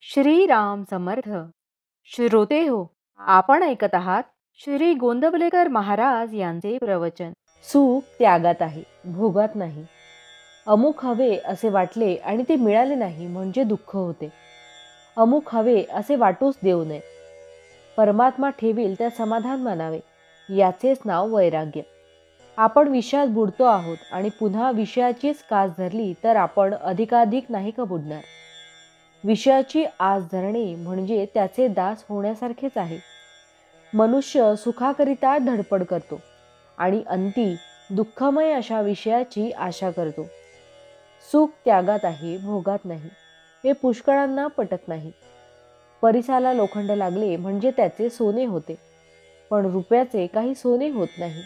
श्रीराम समर्थ. श्रोते हो, आपण ऐकत आहात श्री गोंदवलेकर महाराज यांचे प्रवचन. सुख त्यागात आहे, भोगात नाही. अमुक हवे असे वाटले आणि ते मिळाले नाही म्हणजे दुःख होते. अमुक हवे असे वाटूच देऊ नये. परमात्मा ठेवील त्या समाधान मानावे, याचेच नाव वैराग्य. आपण विषयात बुडतो आहोत आणि पुन्हा विषयाचीच कास धरली तर आपण अधिकाधिक नाही का बुडणार. विषयाची आस धरणे म्हणजे त्याचे दास होण्यासारखेच आहे. मनुष्य सुखाकरिता धडपड करतो आणि अंती दुःखमय अशा विषयाची आशा करतो. सुख त्यागात आहे, भोगात नाही, हे पुष्कळांना पटत नाही. परिसाला लोखंड लागले म्हणजे त्याचे सोने होते, पण रुपयाचे काही सोने होत नाही.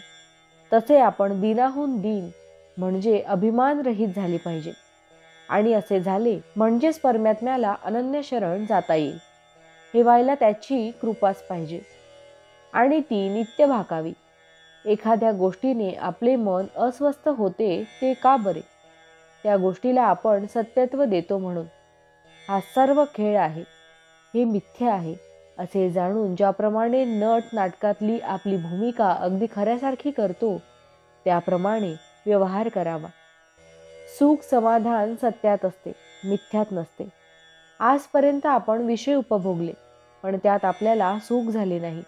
तसे आपण दिनाहून दिन म्हणजे अभिमान रहित झाले पाहिजे, आणि असे झाले म्हणजेच परमात्म्याला अनन्य शरण जाता येईल. हे व्हायला त्याची कृपाच पाहिजे, आणि ती नित्य भाकावी. एखाद्या गोष्टीने आपले मन अस्वस्थ होते ते का बरे? त्या गोष्टीला आपण सत्यत्व देतो म्हणून. हा सर्व खेळ आहे, हे मिथ्या आहे असे जाणून ज्याप्रमाणे नट नाटकातली आपली भूमिका अगदी खऱ्यासारखी करतो, त्याप्रमाणे व्यवहार करावा. सुख समाधान सत्यात असते, मिथ्यात नसते. आजपर्यंत आपण विषय उपभोगले, पण त्यात आपल्याला सुख झाले नाही.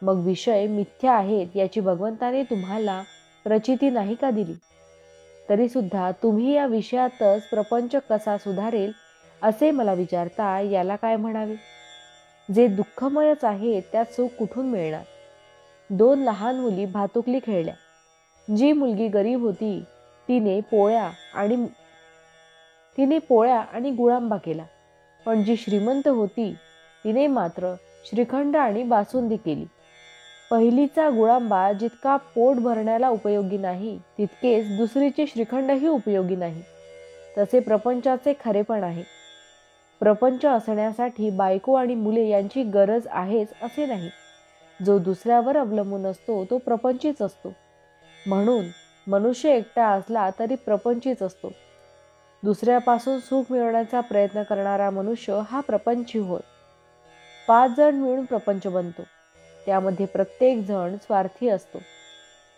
मग विषय मिथ्या आहेत याची भगवंताने तुम्हाला प्रचिती नाही का दिली? तरी सुद्धा तुम्ही या विषयातच प्रपंच कसा सुधारेल असे मला विचारता, याला काय म्हणावे? जे दुःखमयच आहे त्यात सुख कुठून मिळणार? 2 लहान मुली भातुकली खेळल्या. जी मुलगी गरीब होती तिने पोळ्या आणि गुळांबा केला, पण जी श्रीमंत होती तिने मात्र श्रीखंड आणि बासुंदी केली. पहिलीचा गुळांबा जितका पोट भरण्याला उपयोगी नाही, तितकेच दुसरीचे श्रीखंडही उपयोगी नाही. तसे प्रपंचाचे खरेपण आहे. प्रपंच असण्यासाठी बायको आणि मुले यांची गरज आहेच असे नाही. जो दुसऱ्यावर अवलंबून असतो तो प्रपंचीच असतो. म्हणून मनुष्य एकटा असला तरी प्रपंचीच असतो. दुसऱ्यापासून सुख मिळवण्याचा प्रयत्न करणारा मनुष्य हा प्रपंची होय. 5 जण मिळून प्रपंच बनतो, त्यामध्ये प्रत्येक जण स्वार्थी असतो.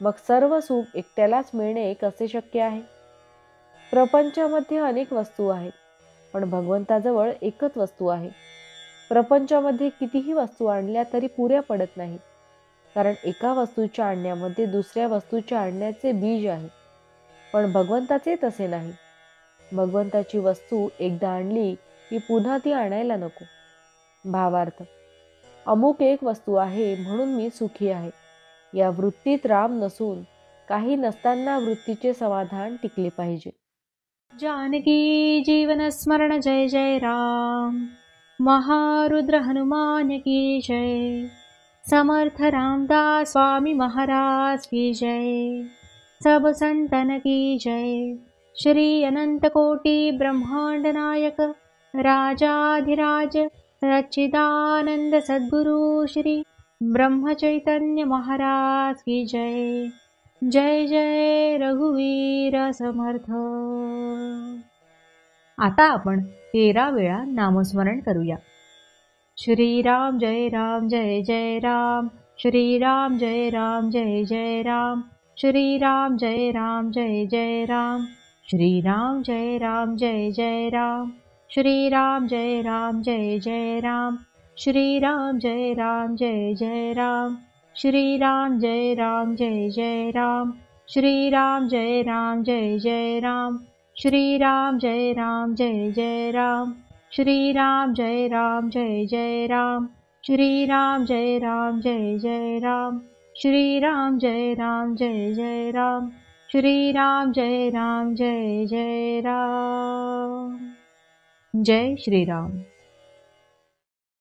मग सर्व सुख एकट्यालाच मिळणे कसे शक्य आहे? प्रपंचामध्ये अनेक वस्तू आहेत, पण भगवंताजवळ एकच वस्तू आहे. प्रपंचामध्ये कितीही वस्तू आणल्या तरी पुऱ्या पडत नाहीत, कारण एका वस्तूच्या आणण्यामध्ये दुसऱ्या वस्तूच्या आणण्याचे बीज आहे. पण भगवंताचे तसे नाही. भगवंताची वस्तू एकदा आणली की पुन्हा ती आणायला नको. भावार्थ: अमुक एक वस्तू आहे म्हणून मी सुखी आहे, या वृत्तीत राम नसून काही नसताना वृत्तीचे समाधान टिकले पाहिजे. जानकी जीवन स्मरण जय जय राम. महारुद्र हनुमान की जय. समर्थ रामदास स्वामी महाराज की जय. सब संतन की जय. श्री अनंत कोटि ब्रह्मांड नायक राजाधिराज सच्चिदानंद सद्गुरु श्री ब्रह्म चैतन्य महाराज की जय. जय जय रघुवीर समर्थ. आता आपण 13 वेळा नामस्मरण करूया. श्रीराम जय राम जय जय राम. श्रीराम जय राम जय जय राम. श्रीराम जय राम जय जय राम. श्रीराम जय राम जय जय राम. श्रीराम जय राम जय जय राम. श्रीराम जय राम जय जय राम. श्रीराम जय राम जय जय राम. श्रीराम जय राम जय जय राम. श्रीराम जय राम जय जय राम. श्रीराम जय राम जय जय राम. श्रीराम जय राम जय जय राम. श्रीराम जय राम जय जय राम. श्रीराम जय राम जय जय राम. जय श्रीराम.